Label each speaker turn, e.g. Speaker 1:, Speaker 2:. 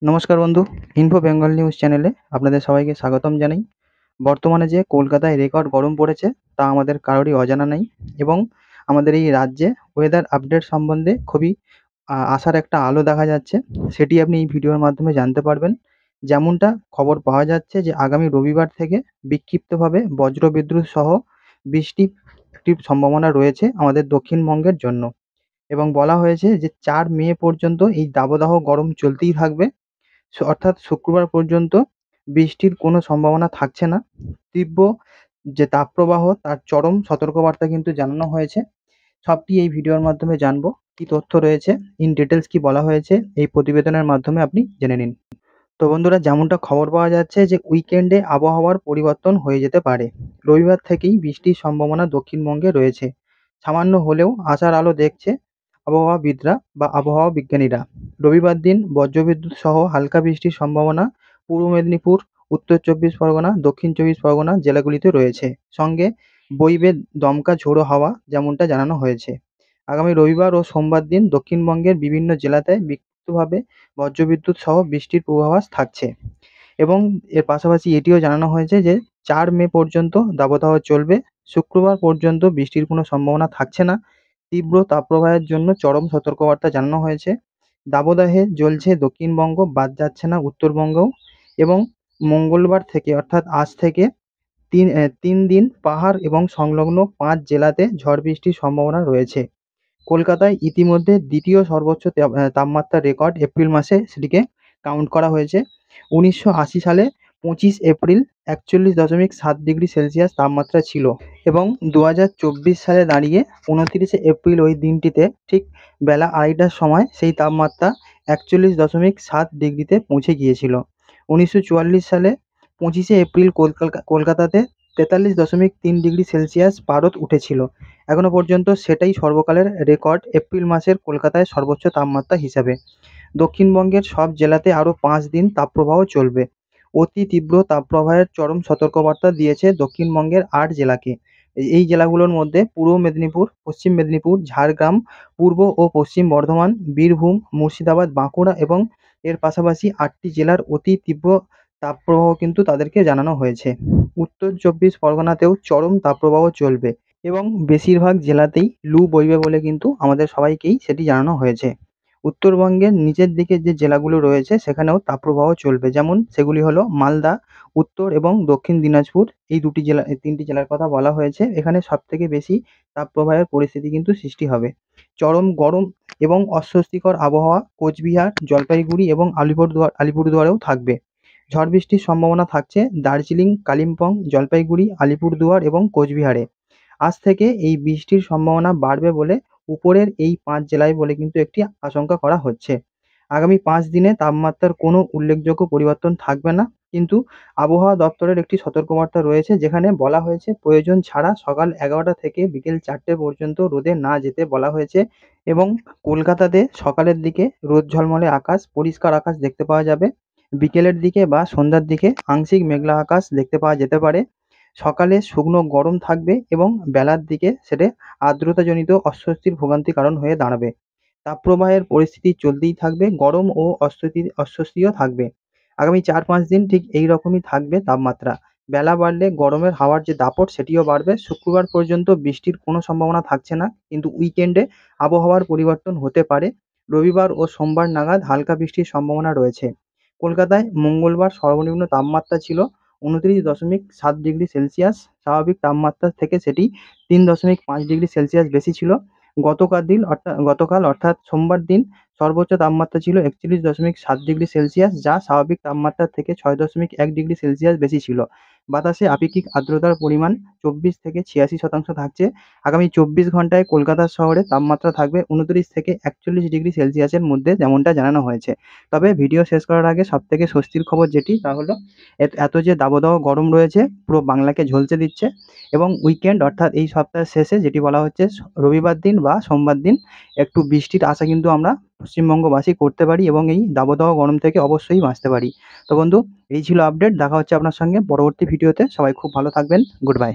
Speaker 1: নমস্কার বন্ধু, info Bengal news চ্যানেলে আপনাদের সবাইকে স্বাগতম জানাই। বর্তমানে যে কলকাতায় রেকর্ড গরম পড়েছে তা আমাদের কারোরই অজানা নেই এবং আমাদের এই রাজ্যে ওয়েদার আপডেট সম্বন্ধে খুবই আশার একটা আলো দেখা যাচ্ছে। সেটি আপনি এই ভিডিওর মাধ্যমে জানতে পারবেন। যেমনটা খবর পাওয়া যাচ্ছে যে আগামী রবিবার থেকে বিক্ষিপ্তভাবে বজ্রবিদ্যুৎ সহ বৃষ্টির সম্ভাবনা রয়েছে আমাদের দক্ষিণবঙ্গের জন্য এবং বলা হয়েছে যে ৪ মে পর্যন্ত এই দাবদাহ গরম চলতেই থাকবে। অর্থাৎ শুক্রবার পর্যন্ত বৃষ্টির কোনো সম্ভাবনা থাকছে না। তীব্র যে তাপপ্রবাহ তার চরম সতর্কবার্তা কিন্তু জানানো হয়েছে। সবটি এই ভিডিওর মাধ্যমে জানবো। কী তথ্য রয়েছে, ইন ডিটেইলস কী বলা হয়েছে এই প্রতিবেদনের মাধ্যমে আপনি জেনে নিন। তো বন্ধুরা, যেমনটা খবর পাওয়া যাচ্ছে যে উইকেন্ডে আবহাওয়ার পরিবর্তন হয়ে যেতে পারে। রবিবার থেকেই বৃষ্টির সম্ভাবনা দক্ষিণবঙ্গে রয়েছে। সামান্য হলেও আশার আলো দেখছে আবহাওয়াবিদরা বা আবহাওয়া বিজ্ঞানীরা। রবিবার দিন বজ্রবিদ্যুৎ সহ হালকা বৃষ্টির সম্ভাবনা পূর্ব মেদিনীপুর, উত্তর চব্বিশ পরগনা, দক্ষিণ চব্বিশ পরগনা জেলাগুলিতে রয়েছে। সঙ্গে বইবে দমকা ঝোড়ো হাওয়া, যেমনটা জানানো হয়েছে। আগামী রবিবার ও সোমবার দিন দক্ষিণবঙ্গের বিভিন্ন জেলাতে বিক্ষিপ্তভাবে বজ্রবিদ্যুৎ সহ বৃষ্টির পূর্বাভাস থাকছে এবং এর পাশাপাশি এটিও জানানো হয়েছে যে ৪ মে পর্যন্ত দাবদাহ চলবে। শুক্রবার পর্যন্ত বৃষ্টির কোনো সম্ভাবনা থাকছে না। তীব্র তাপপ্রবাহের জন্য চরম সতর্কবার্তা জানানো হয়েছে। দাবদাহে জ্বলছে দক্ষিণবঙ্গ, বাদ যাচ্ছে না উত্তরবঙ্গও। এবং মঙ্গলবার থেকে অর্থাৎ আজ থেকে ৩ দিন পাহাড় এবং সংলগ্ন ৫ জেলাতে ঝড় বৃষ্টির সম্ভাবনা রয়েছে। কলকাতায় ইতিমধ্যে দ্বিতীয় সর্বোচ্চ তাপমাত্রার রেকর্ড এপ্রিল মাসে সেটিকে কাউন্ট করা হয়েছে। ১৯৮০ সালে ২৫ এপ্রিল ৪১.৭ ডিগ্রি সেলসিয়াস তাপমাত্রা ছিল এবং ২০২৪ সালে দাঁড়িয়ে ২৯ এপ্রিল ওই দিনটিতে ঠিক বেলা ২:৩০টার সময় সেই তাপমাত্রা ৪১.৭ ডিগ্রিতে পৌঁছে গিয়েছিল। ১৯৪৪ সালে ২৫ এপ্রিল কলকাতাতে ৪৩.৩ ডিগ্রি সেলসিয়াস পারদ উঠেছিল। এখনো পর্যন্ত সেটাই সর্বকালের রেকর্ড এপ্রিল মাসের কলকাতায় সর্বোচ্চ তাপমাত্রা হিসাবে। দক্ষিণবঙ্গের সব জেলাতে আরও ৫ দিন তাপপ্রবাহ চলবে। অতি তীব্র তাপপ্রবাহের চরম সতর্কবার্তা দিয়েছে দক্ষিণবঙ্গের ৮ জেলাকে। এই জেলাগুলোর মধ্যে পূর্ব মেদিনীপুর, পশ্চিম মেদিনীপুর, ঝাড়গ্রাম, পূর্ব ও পশ্চিম বর্ধমান, বীরভূম, মুর্শিদাবাদ, বাঁকুড়া এবং এর পাশাপাশি ৮টি জেলার অতি তীব্র তাপপ্রবাহ কিন্তু তাদেরকে জানানো হয়েছে। উত্তর চব্বিশ পরগনাতেও চরম তাপপ্রবাহ চলবে এবং বেশিরভাগ জেলাতেই লু বইবে বলে কিন্তু আমাদের সবাইকেই সেটি জানানো হয়েছে। উত্তরবঙ্গের নিচের দিকে যে জেলাগুলো রয়েছে সেখানেও তাপপ্রবাহ চলবে, যেমন সেগুলি হলো মালদা, উত্তর এবং দক্ষিণ দিনাজপুর। এই ৩টি জেলার কথা বলা হয়েছে। এখানে সবথেকে বেশি তাপপ্রবাহের পরিস্থিতি কিন্তু সৃষ্টি হবে। চরম গরম এবং অস্বস্তিকর আবহাওয়া কোচবিহার, জলপাইগুড়ি এবং আলিপুরদুয়ারেও থাকবে। ঝড় বৃষ্টির সম্ভাবনা থাকছে দার্জিলিং, কালিম্পং, জলপাইগুড়ি, আলিপুরদুয়ার এবং কোচবিহারে। আজ থেকে এই বৃষ্টির সম্ভাবনা বাড়বে বলে উপরের এই ৫ জেলায় বলে কিন্তু একটি আশঙ্কা করা হচ্ছে। আগামী ৫ দিনে তাপমাত্রার কোনো উল্লেখযোগ্য পরিবর্তন থাকবে না, কিন্তু আবহাওয়া দপ্তরের একটি সতর্কবার্তা রয়েছে যেখানে বলা হয়েছে প্রয়োজন ছাড়া সকাল ১১টা থেকে বিকেল ৪টে পর্যন্ত রোদে না যেতে বলা হয়েছে এবং কলকাতাতে সকালের দিকে রোদ ঝলমলে আকাশ, পরিষ্কার আকাশ দেখতে পাওয়া যাবে। বিকেলের দিকে বা সন্ধ্যার দিকে আংশিক মেঘলা আকাশ দেখতে পাওয়া যেতে পারে। সকালে শুকনো গরম থাকবে এবং বেলার দিকে সেটা আর্দ্রতাজনিত অস্বস্তির ভোগান্তির কারণ হয়ে দাঁড়াবে। তাপপ্রবাহের পরিস্থিতি চলতেই থাকবে, গরম ও অস্বস্তিও থাকবে। আগামী ৪-৫ দিন ঠিক এই রকমই থাকবে তাপমাত্রা। বেলা বাড়লে গরমের হাওয়ার যে দাপট সেটিও বাড়বে। শুক্রবার পর্যন্ত বৃষ্টির কোনো সম্ভাবনা থাকছে না, কিন্তু উইকেন্ডে আবহাওয়ার পরিবর্তন হতে পারে। রবিবার ও সোমবার নাগাদ হালকা বৃষ্টির সম্ভাবনা রয়েছে। কলকাতায় মঙ্গলবার সর্বনিম্ন তাপমাত্রা ছিল ২৯.৭ ডিগ্রি সেলসিয়াস। স্বাভাবিক তাপমাত্রার থেকে সেটি ৩.৫ ডিগ্রি সেলসিয়াস বেশি ছিল। গতকাল অর্থাৎ সোমবার দিন সর্বোচ্চ তাপমাত্রা ছিল ৪১.৭ ডিগ্রি সেলসিয়াস, যা স্বাভাবিক তাপমাত্রার থেকে ৬.১ ডিগ্রি সেলসিয়াস বেশি ছিল। বাতাসে আপেক্ষিক আর্দ্রতার পরিমাণ ২৪-৮৬% থাকছে। আগামী ২৪ ঘন্টায় কলকাতা শহরে তাপমাত্রা থাকবে ২৯ থেকে ৪১ ডিগ্রি সেলসিয়াসের মধ্যে, যেমনটা জানানো হয়েছে। তবে ভিডিও শেষ করার আগে সবথেকে স্বস্তির খবর যেটি, তা হলো এত যে দাবদাহ গরম রয়েছে পুরো বাংলাকে ঝলসে দিচ্ছে এবং উইকেন্ড অর্থাৎ এই সপ্তাহের শেষে যেটি বলা হচ্ছে রবিবার দিন বা সোমবার দিন একটু বৃষ্টির আশা কিন্তু আমরা পশ্চিমবঙ্গবাসী করতে পারি এবং এই দাবদাহ গরম থেকে অবশ্যই বাঁচতে পারি। তো বন্ধু, এই ছিল আপডেট। দেখা হচ্ছে আপনার সঙ্গে পরবর্তী ভিডিওতে। সবাই খুব ভালো থাকবেন। Good bye.